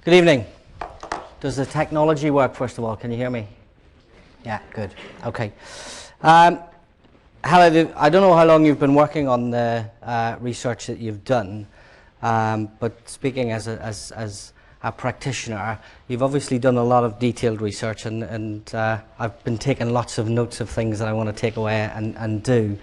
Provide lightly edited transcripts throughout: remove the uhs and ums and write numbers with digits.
Good evening. Does the technology work, first of all? Can you hear me? Yeah, good. Okay. Helen, I don't know how long you've been working on the research that you've done, but speaking as a practitioner, you've obviously done a lot of detailed research, and I've been taking lots of notes of things that I want to take away and do.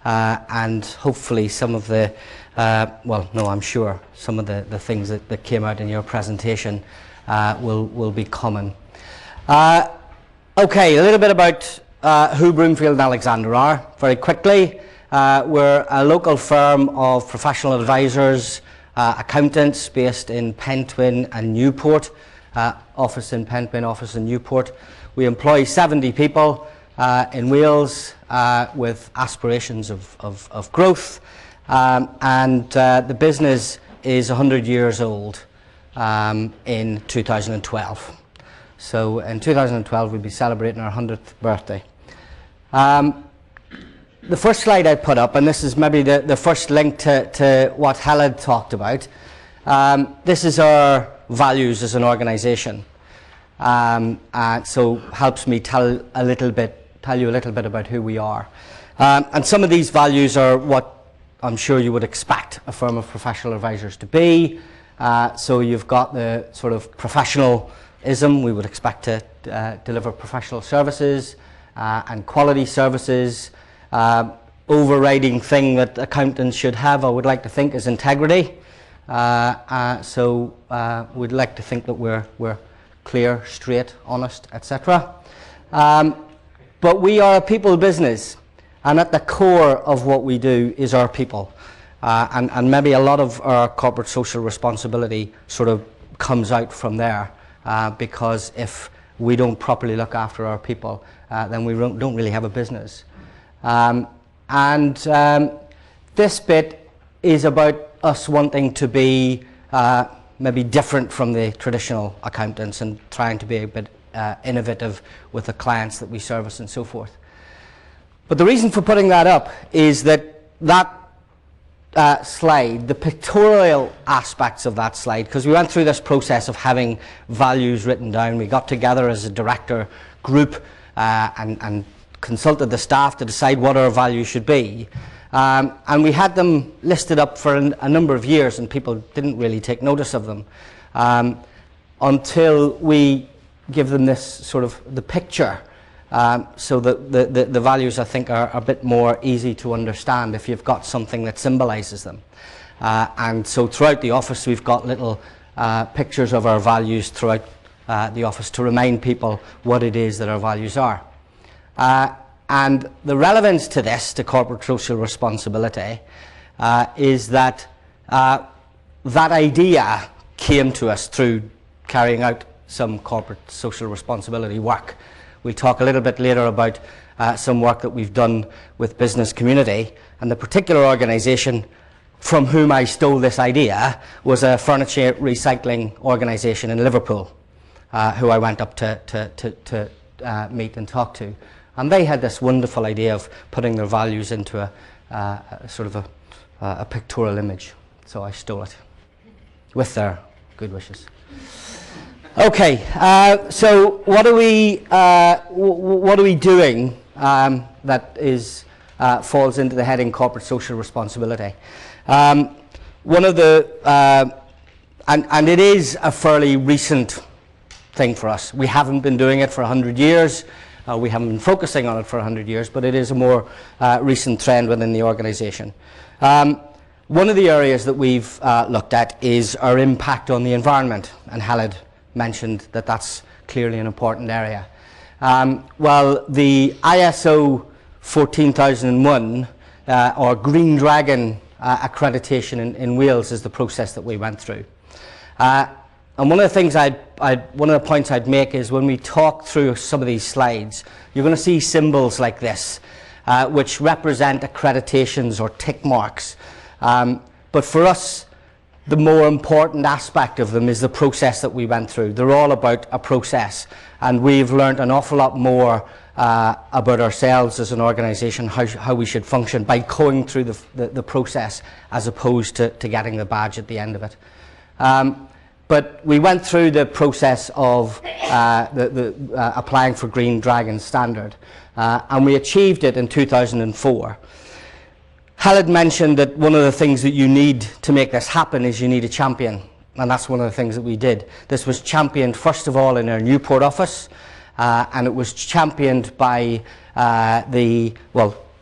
And hopefully some of the, I'm sure some of the things that came out in your presentation will be common. Okay, a little bit about who Broomfield and Alexander are, very quickly. We're a local firm of professional advisors, accountants based in Pentwyn and Newport, office in Pentwyn, office in Newport. We employ 70 people in Wales with aspirations of growth, and the business is 100 years old in 2012. So in 2012 we'll be celebrating our 100th birthday. The first slide I put up, and this is maybe the first link to what Helen talked about, this is our values as an organisation. So helps me tell you a little bit about who we are. And some of these values are what I'm sure you would expect a firm of professional advisors to be. So you've got the sort of professionalism. We would expect to deliver professional services and quality services. Overriding thing that accountants should have, I would like to think, is integrity. So we'd like to think that we're clear, straight, honest, etc. But we are a people business, and at the core of what we do is our people. And maybe a lot of our corporate social responsibility sort of comes out from there, because if we don't properly look after our people, then we don't really have a business. This bit is about us wanting to be maybe different from the traditional accountants and trying to be a bit innovative with the clients that we service and so forth. But the reason for putting that up is that slide, the pictorial aspects of that slide, because we went through this process of having values written down. We got together as a director group and consulted the staff to decide what our values should be. And we had them listed up for a number of years, and people didn't really take notice of them until we give them this sort of the picture, so that the values, I think, are a bit more easy to understand if you've got something that symbolises them. And so throughout the office we've got little pictures of our values throughout the office to remind people what it is that our values are. And the relevance to this, to corporate social responsibility, is that that idea came to us through carrying out some corporate social responsibility work. We'll talk a little bit later about some work that we've done with Business Community, and the particular organisation from whom I stole this idea was a furniture recycling organisation in Liverpool, who I went up to meet and talk to. And they had this wonderful idea of putting their values into a sort of a pictorial image. So I stole it with their good wishes. Okay, so what are we doing that falls into the heading corporate social responsibility? One of the and it is a fairly recent thing for us. We haven't been doing it for 100 years. We haven't been focusing on it for 100 years, but it is a more recent trend within the organisation. One of the areas that we've looked at is our impact on the environment, and Helen mentioned that that's clearly an important area. Well, the ISO 14001 or Green Dragon accreditation in Wales is the process that we went through. And one of the things one of the points I'd make is when we talk through some of these slides, you're going to see symbols like this, which represent accreditations or tick marks. But for us, the more important aspect of them is the process that we went through. They're all about a process, and we've learned an awful lot more about ourselves as an organisation, how we should function by going through the process as opposed to getting the badge at the end of it. But we went through the process of applying for Green Dragon standard, and we achieved it in 2004. Hal had mentioned that one of the things that you need to make this happen is you need a champion, and that's one of the things that we did. This was championed first of all in our Newport office, and it was championed by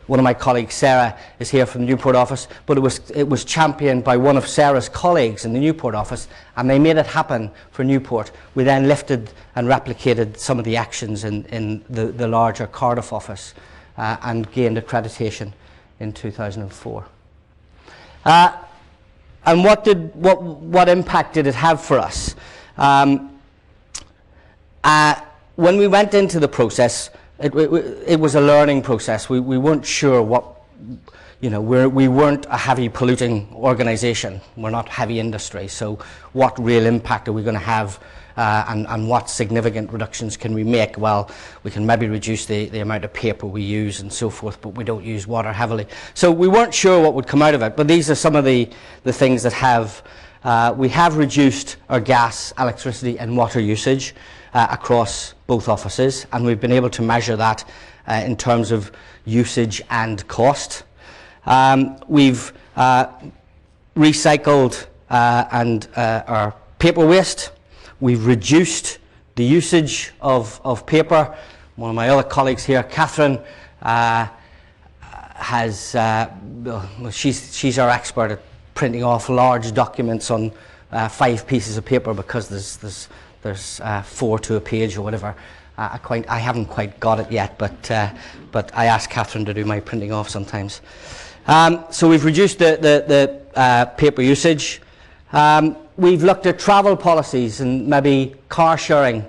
one of my colleagues, Sarah, is here from the Newport office, but it was championed by one of Sarah's colleagues in the Newport office, and they made it happen for Newport. We then lifted and replicated some of the actions in the larger Cardiff office and gained accreditation in 2004. And what impact did it have for us? When we went into the process, it was a learning process. We weren't sure what, we weren't a heavy polluting organisation. We're not heavy industry. So what real impact are we going to have, and what significant reductions can we make? Well, we can maybe reduce the amount of paper we use and so forth, but we don't use water heavily. So we weren't sure what would come out of it. But these are some of the things that we have reduced our gas, electricity and water usage across both offices, and we've been able to measure that in terms of usage and cost. We've recycled our paper waste. We've reduced the usage of paper. One of my other colleagues here, Catherine, she's our expert at printing off large documents on 5 pieces of paper, because there's 4 to a page or whatever. I haven't quite got it yet, but I ask Catherine to do my printing off sometimes. So we've reduced the paper usage. We've looked at travel policies and maybe car sharing,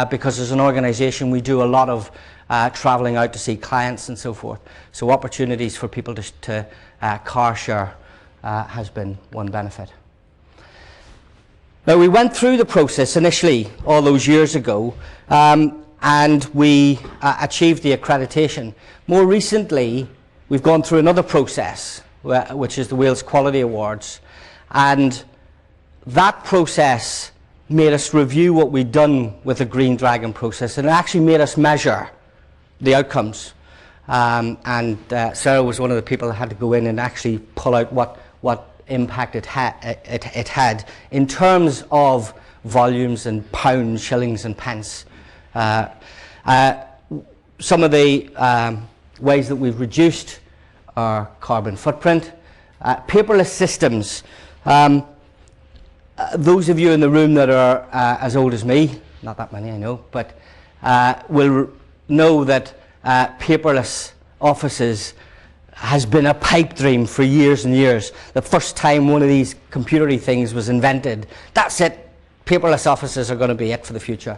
because as an organisation we do a lot of travelling out to see clients and so forth. So opportunities for people to car share has been one benefit. Now, we went through the process initially all those years ago, and we achieved the accreditation. More recently, we've gone through another process, which is the Wales Quality Awards, and that process made us review what we'd done with the Green Dragon process, and it actually made us measure the outcomes. Sarah was one of the people that had to go in and actually pull out what impact it had in terms of volumes and pounds, shillings and pence. Some of the ways that we've reduced our carbon footprint. Paperless systems. Those of you in the room that are as old as me, not that many I know, but will know that paperless offices has been a pipe dream for years and years. The first time one of these computery things was invented, that's it. Paperless offices are going to be it for the future.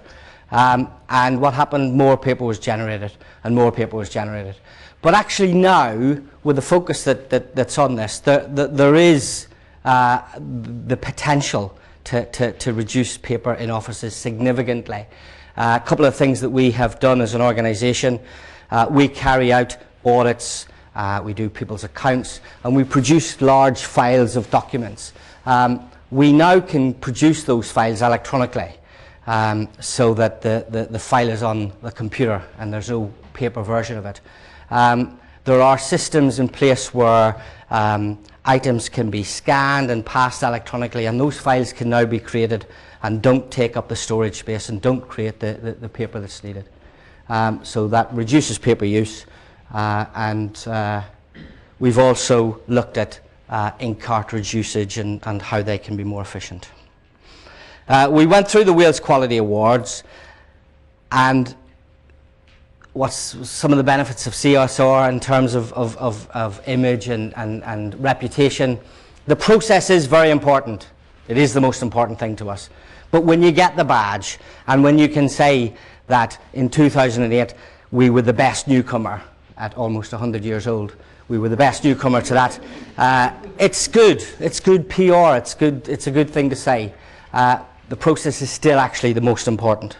And what happened? More paper was generated, and more paper was generated. But actually now, with the focus that's on this, there is the potential to reduce paper in offices significantly. A couple of things that we have done as an organisation: we carry out audits, we do people's accounts, and we produce large files of documents. We now can produce those files electronically, so that the file is on the computer and there's no paper version of it. There are systems in place where items can be scanned and passed electronically, and those files can now be created and don't take up the storage space and don't create the paper that's needed. So that reduces paper use, and we've also looked at ink cartridge usage and how they can be more efficient. We went through the Wales Quality Awards, and what's some of the benefits of CSR in terms of image and reputation. The process is very important. It is the most important thing to us. But when you get the badge, and when you can say that in 2008 we were the best newcomer at almost 100 years old, we were the best newcomer to that, it's good. It's good PR. It's a good thing to say. The process is still actually the most important.